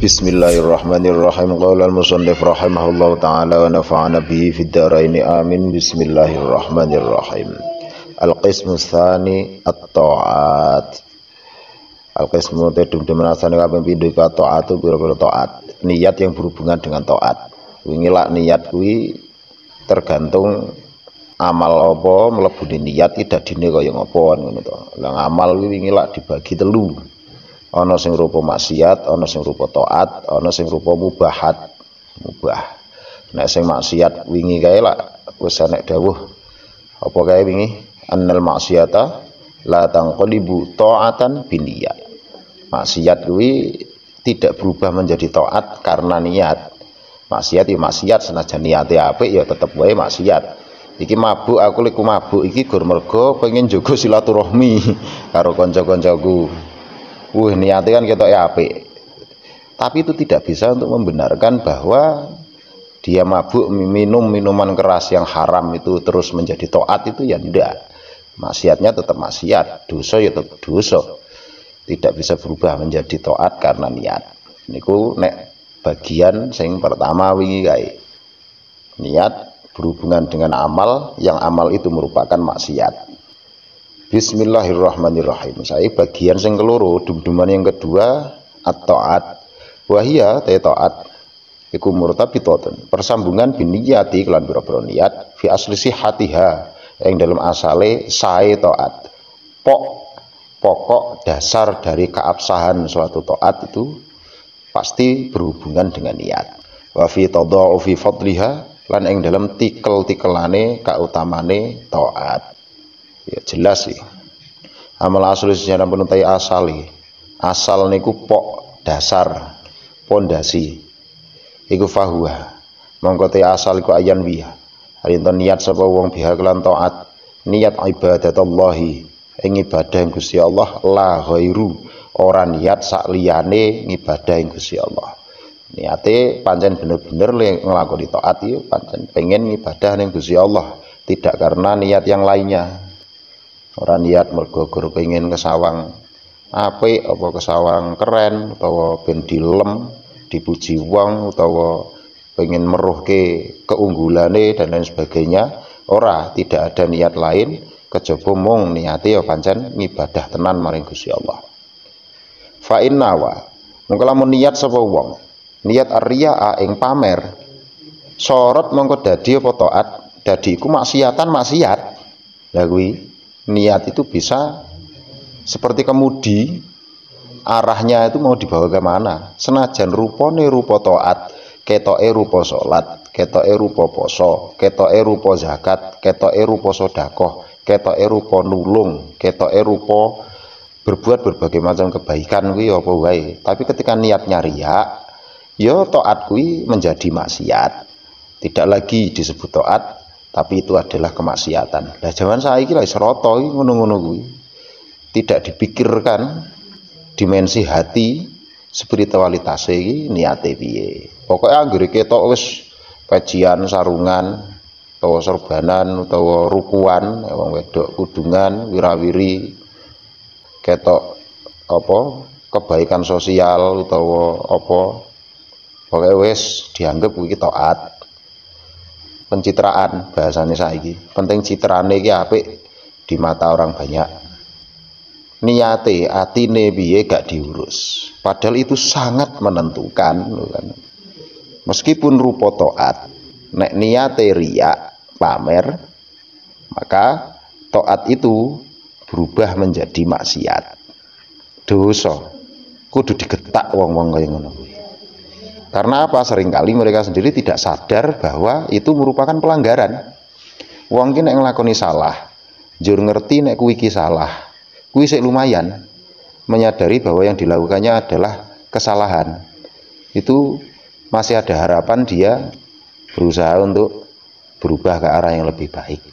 Bismillahirrahmanirrahim. Qala al-musannif rahimahullahu ta'ala wa nafa'ana bihi fid dharain amin. Bismillahirrahmanirrahim. Al-qismu tsani at-ta'at. Al-qismu tedum demenasane kaping pindho ka taatu pira-pira taat. Niat yang berhubungan dengan taat. Wingi lak niat kuwi tergantung amal apa mlebune niat iki dadine kaya ngapa ngono to. Lah amal kuwi wingi lak dibagi telu. Ana sing rupa maksiat, ana sing rupa taat, ana sing rupa mubahat. Mubah. Nek sing maksiat wingi kae lak wis nek dawuh apa kae wingi annal maksiata la tanqalibu ta'atan binniyat. Maksiat kuwi tidak berubah menjadi taat karena niat. Maksiat ya maksiat senajan niate apik ya tetep wae maksiat. Iki mabuk aku liku mabuk iki gur mergo pengen jaga silaturahmi karo kanca-kancaku. Niatnya kan ketok apik. Tapi itu tidak bisa untuk membenarkan bahwa dia mabuk minum minuman keras yang haram itu terus menjadi taat itu ya tidak. Maksiatnya tetap maksiat, dosa ya tetap dosa. Tidak bisa berubah menjadi taat karena niat. Niku nek bagian sing pertama wingi kae. Niat berhubungan dengan amal yang amal itu merupakan maksiat. Bismillahirrahmanirrahim. Saya bagian sing keloro, dum-duman yang kedua at-ta'at. Wahia taat iku murtabitatun. Persambungan biniyati kelan pira-pira niat fi asli sihatiha yang dalam asale sae taat. Pokok dasar dari keabsahan suatu taat itu pasti berhubungan dengan niat. Wa fi tadha'ufi fadliha lan ing dalam tikel-tikelane kautamane taat. Ya jelas sih. Amal asli sejarah penuntai asali. Asal niku pok dasar, pondasi. Iku fahuwa. Mongko te asal iku ayan wiya. Arinten niat sapa wong biha kelan taat, niat ibadatallahi, ing ibadah Gusti Allah la ghairu, ora niat sak liyane ngibadah Gusti Allah. Niate pancen bener-bener nglakoni taat iki pancen pengen ngibadah ning Gusti Allah, tidak karena niat yang lainnya. Orang niat mergo pengen kesawang apik apa kesawang keren utawa ben dilem dipuji wong utawa pengen meruhke keunggulane dan lain sebagainya. Ora, tidak ada niat lain kejaba mung niate ya pancen ngibadah tenan maring Gusti Allah. Fa innawa mongko lamun niat sapa wong niat ar-riya ing pamer sorot mongko dadi apa taat dadi iku maksiatan maksiat. Lah kuwi niat itu bisa seperti kemudi, arahnya itu mau dibawa ke mana. Senajan rupane rupa taat, ketoke rupa salat, ketoke rupa poso, ketoke rupa zakat, ketoke rupa sedekah, ketoke rupa nulung, ketoke rupa berbuat berbagai macam kebaikan kuwi apa wae. Tapi ketika niatnya riya, ya taat kuwi menjadi maksiat. Tidak lagi disebut taat, tapi itu adalah kemaksiatan. Lah zaman saiki lha seroto iki ngono-ngono kuwi. Tidak dipikirkan dimensi hati spiritualitas iki niate piye. Pokoke anggere ketok wis pejian sarungan utawa serbanan utawa rukuan wong wedok kudungan wirawiri ketok apa kebaikan sosial utawa apa pokoke wis dianggap kuwi taat. Pencitraan bahasane saiki. Penting citrane iki apik di mata orang banyak. Niate atine piye gak diurus. Padahal itu sangat menentukan kan. Meskipun rupa taat, nek niate riya pamer, maka taat itu berubah menjadi maksiat. Dosa. Kudu digetak wong-wong kaya ngono kuwi. Karena apa? Seringkali mereka sendiri tidak sadar bahwa itu merupakan pelanggaran. Wong ki nek nglakoni salah, njur ngerti nek kuwi iki salah. Kuwi sik lumayan menyadari bahwa yang dilakukannya adalah kesalahan. Itu masih ada harapan dia berusaha untuk berubah ke arah yang lebih baik.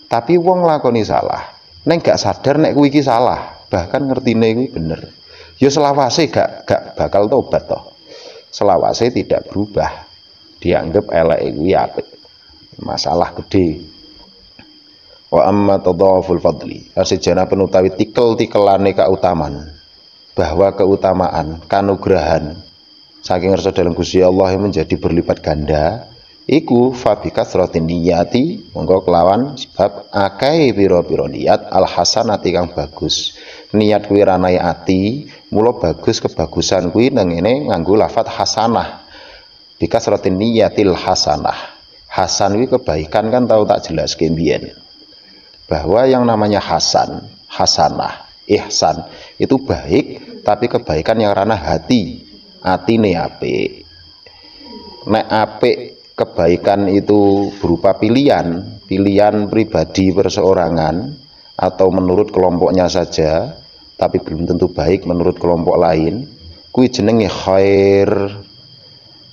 Tapi wong nglakoni salah, nek gak sadar nek kuwi iki salah, bahkan ngertine kuwi bener. Ya selawase gak bakal tobat toh. Selawase tidak berubah, dianggap elek kuwi apik. Masalah gede. Wa amma tadhaful fadli, asejana penutawi tikel-tikelane kautaman, bahwa keutamaan kanugrahan saking rasa dalam Gusti Allah yang menjadi berlipat ganda, iku fabikas rotin niyati monggo kelawan sebab akeh pira-pira niat al hasanati kang bagus. Niat kuwi ranai ati, mula bagus kebagusan kuwi nang ngene nganggo lafat hasanah. Bikas rotin niyatil hasanah. Hasan kuwi kebaikan kan tahu tak jelaske mbiyen. Bahwa yang namanya hasan, hasanah, ihsan itu baik, tapi kebaikan yang ranah hati. Atine apik. Nek apik kebaikan itu berupa pilihan pribadi perseorangan atau menurut kelompoknya saja, tapi belum tentu baik menurut kelompok lain, kuwi jenenge khair,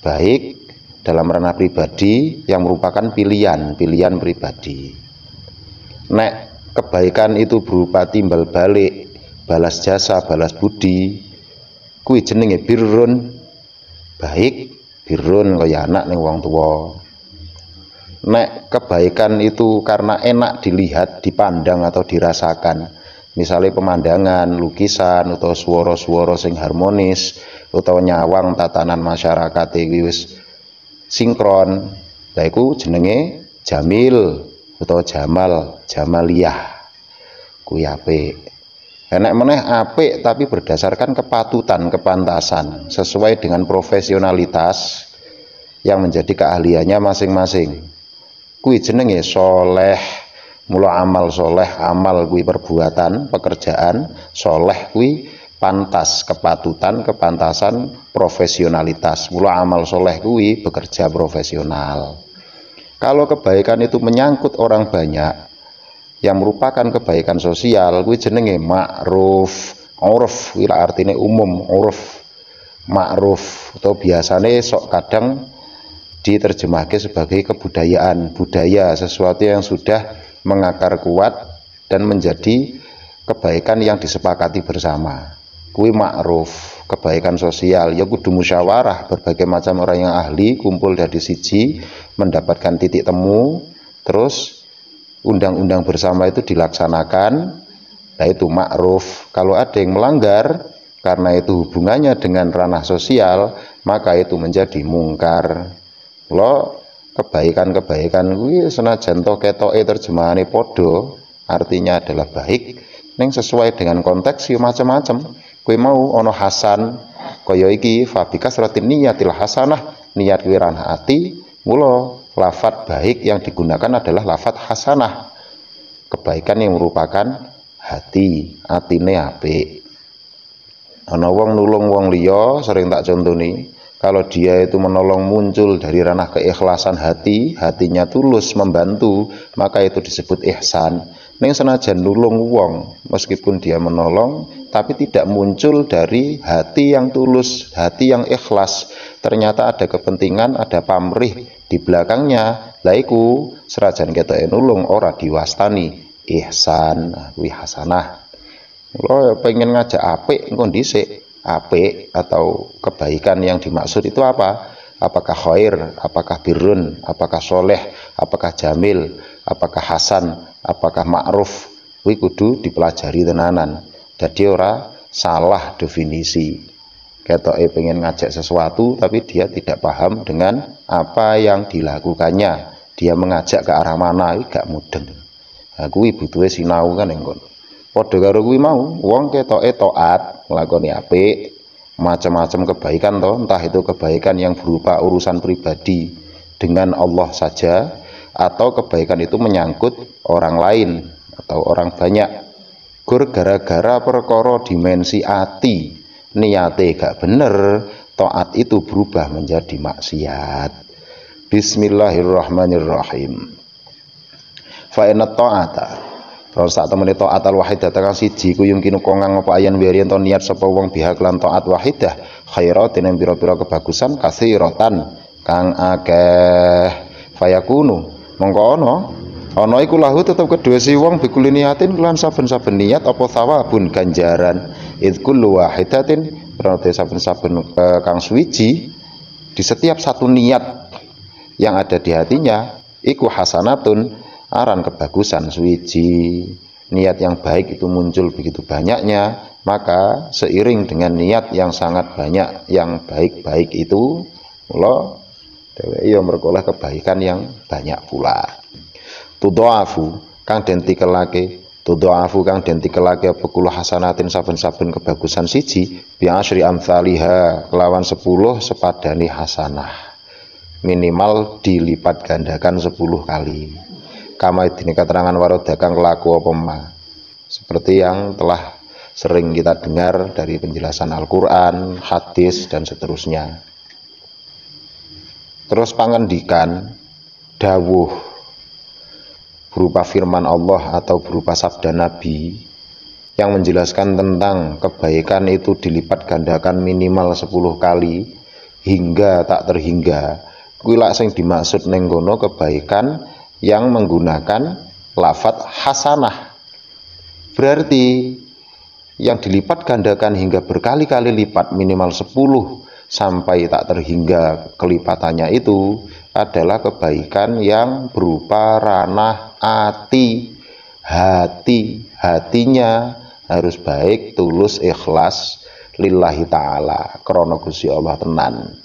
baik dalam ranah pribadi yang merupakan pilihan pribadi. Nek kebaikan itu berupa timbal balik, balas jasa, balas budi, kuwi jenenge birrun, baik birrun kaya anak ning wong tuwa. Nek kebaikan itu karena enak dilihat, dipandang atau dirasakan, misalnya pemandangan, lukisan atau swara-swara sing harmonis utawa nyawang tatanan masyarakat iki wis sinkron, lha iku jenenge jamil utawa jamal, jamaliyah. Kuwi apik. Enak meneh apik tapi berdasarkan kepatutan, kepantasan, sesuai dengan profesionalitas yang menjadi keahliannya masing-masing. Kuwi jenenge soleh. Mula amal soleh, amal kuwi perbuatan, pekerjaan, soleh kuwi pantas, kepatutan, kepantasan, profesionalitas. Mula amal soleh kuwi bekerja profesional. Kalau kebaikan itu menyangkut orang banyak, yang merupakan kebaikan sosial, kuwi jenenge ma'ruf. Uruf kuwi artine umum, uruf. Ma'ruf atau biasane sok kadang diterjemahkan sebagai kebudayaan, budaya, sesuatu yang sudah mengakar kuat dan menjadi kebaikan yang disepakati bersama. Kuwi ma'ruf, kebaikan sosial, ya kudu musyawarah, berbagai macam orang yang ahli kumpul dari siji, mendapatkan titik temu, terus undang-undang bersama itu dilaksanakan. Nah itu ma'ruf. Kalau ada yang melanggar karena itu hubungannya dengan ranah sosial, maka itu menjadi mungkar. Lo kebaikan-kebaikan kuwi senajan to ketoke terjemahane padha, artinya adalah baik, ning sesuai dengan konteks yo macam-macam. Kuwi mau ana hasan kaya iki fabikas ratin niyatil hasanah, niat kuwi ranah ati, mula lafat baik yang digunakan adalah lafat hasanah, kebaikan yang merupakan hati, atine apik. Ana wong nulung wong liya, sering tak contoni, kalau dia itu menolong muncul dari ranah keikhlasan hati, hatinya tulus membantu, maka itu disebut ihsan. Ning senajan nulung wong, meskipun dia menolong, tapi tidak muncul dari hati yang tulus, hati yang ikhlas, ternyata ada kepentingan, ada pamrih di belakangnya, laiku serajan ketoke nulung ora diwastani ihsan, kuwi hasanah. Lo pengen ngajak apik engko dhisik, apik atau kebaikan yang dimaksud itu apa? Apakah khair, apakah birrun, apakah soleh, apakah jamil, apakah hasan, apakah ma'ruf, kuwi kudu dipelajari tenanan. Jadi ora salah definisi. Ketoke pengen ngajak sesuatu tapi dia tidak paham dengan apa yang dilakukannya. Dia mengajak ke arah mana, gak mudeng. Nah, kuwi butuhe sinau kan engkon. Padha karo kuwi mau, wong ketoke taat, nglakoni apik, macam-macam kebaikan toh, entah itu kebaikan yang berupa urusan pribadi dengan Allah saja, atau kebaikan itu menyangkut orang lain atau orang banyak. Gur gara-gara perkara dimensi ati, niate gak bener, taat itu berubah menjadi maksiat. Bismillahirrahmanirrahim. Fa inna ta'ata, terus saat temene taat al wahidah tekan siji ku yumkinu kongang apa ayan wirian to niat sapa wong bihak lan taat wahidah khairatin yang pira-pira kebagusan kasiratan kang akeh fayakunu mongko ana iku lahu tetep kedue si wong bikuli niatin kelan saben-saben niat apa thawabun ganjaran id kullu wahidatin berarti saben-saben kang suwiji di setiap satu niat yang ada di hatinya iku hasanatun aran kebagusan suwiji. Niat yang baik itu muncul begitu banyaknya, Maka seiring dengan niat yang sangat banyak yang baik-baik itu, mula dheweke ya merkoleh kebaikan yang banyak pula. Tudha'afu kang den tikelake, tudha'afu kang den tikelake apa kula hasanatin saben-saben kebagusan siji bi asyri amsalihha kelawan 10 sepadane hasanah. Minimal dilipat gandakan 10 kali. Kama dene keterangan waroda kang laku apa ma. Seperti yang telah sering kita dengar dari penjelasan Al-Qur'an, hadis dan seterusnya. Terus pangendikan dawuh berupa firman Allah atau berupa sabda Nabi yang menjelaskan tentang kebaikan itu dilipat gandakan minimal 10 kali hingga tak terhingga. Kuwi lak sing dimaksud ning kono kebaikan yang menggunakan lafadz hasanah. Berarti yang dilipat gandakan hingga berkali-kali lipat minimal 10 sampai tak terhingga kelipatannya itu adalah kebaikan yang berupa ranah hatinya harus baik, tulus, ikhlas lillahi ta'ala krana Gusti Allah tenan.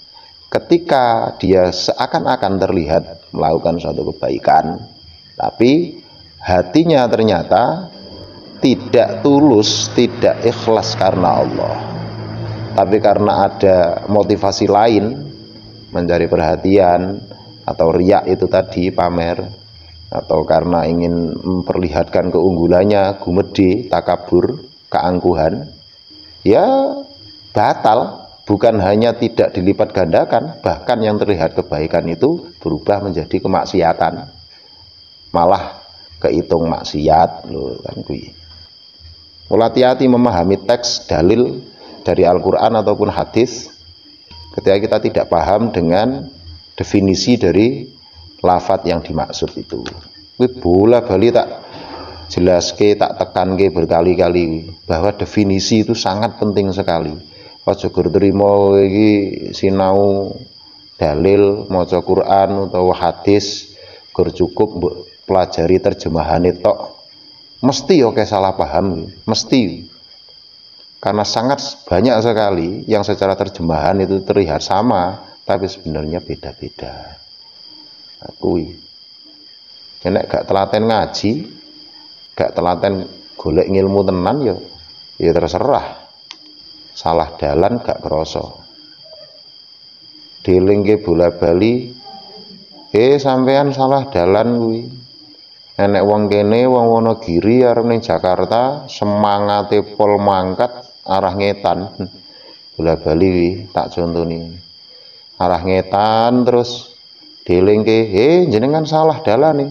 Ketika dia seakan-akan terlihat melakukan suatu kebaikan, tapi hatinya ternyata tidak tulus, tidak ikhlas karena Allah, tapi karena ada motivasi lain, mencari perhatian atau riak itu tadi, pamer, atau karena ingin memperlihatkan keunggulannya, gumede, takabur, keangkuhan, ya batal. Bukan hanya tidak dilipat gandakan, bahkan yang terlihat kebaikan itu berubah menjadi kemaksiatan, malah kehitung maksiat loh kan kuwi. Hati-hati memahami teks dalil dari Al-Qur'an ataupun hadis ketika kita tidak paham dengan definisi dari lafadz yang dimaksud itu. Kuwi bola-bali tak jelaske, tak tekanke berkali-kali bahwa definisi itu sangat penting sekali. Aja gur trimo iki sinau dalil maca Quran utawa hadis gur cukup mbok pelajari terjemahane tok. Mesti oke salah paham, mesti. Karena sangat banyak sekali yang secara terjemahan itu terlihat sama tapi sebenarnya beda-beda. Kuwi. Nek gak telaten ngaji, gak telaten golek ngilmu tenan ya terserah. Salah dalan gak kroso. Dilingke bola-bali, sampean salah dalan kuwi. Enek wong kene wong Wonogiri arep ning Jakarta, semangate pol mangkat arah ngetan. Bola-bali kuwi tak contoni. Arah ngetan terus dilingke, jenengan salah dalan nih.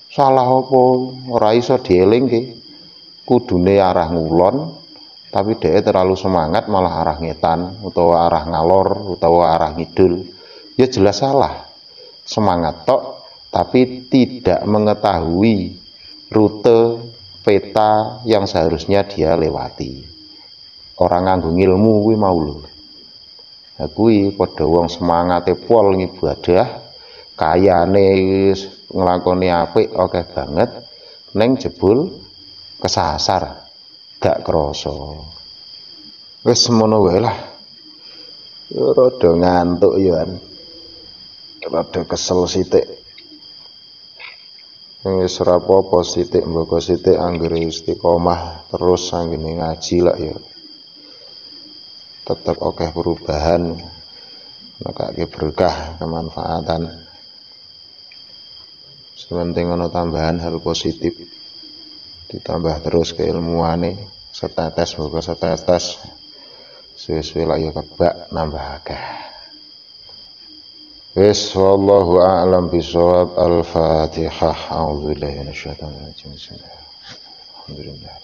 Salah apa? Ora iso dielingke. Kudune arah ngulon. Tapi dia terlalu semangat malah arah ngetan utawa arah ngalor utawa arah ngidul, ya jelas salah. Semangat tok tapi tidak mengetahui rute peta yang seharusnya dia lewati. Orang nganggo ilmu kuwi mau lho. Ha kuwi padha wong semangate pol ngibadah, kayane nglakoni apik akeh banget, ning jebul kesasar. Gak kroso. Wis semono wae lah. Rada ngantuk ya. Rada kesel sithik. Wis ora apa-apa sithik, mboko sithik anggere istiqomah terus sanggene ngaji lah ya. Tetep akeh perubahan. Nekake berkah kemanfaatan. Sementing ana tambahan hal positif. Ditambah terus keilmuane, setetes mboko setetes. Suwe-suwe lak ya kebak nambah akeh. Wis wallahu a'lam bishawab. Al-Fatihah. A'udzubillahi minasyaitonir rajim. Bismillahirrahmanirrahim. Alhamdulillah.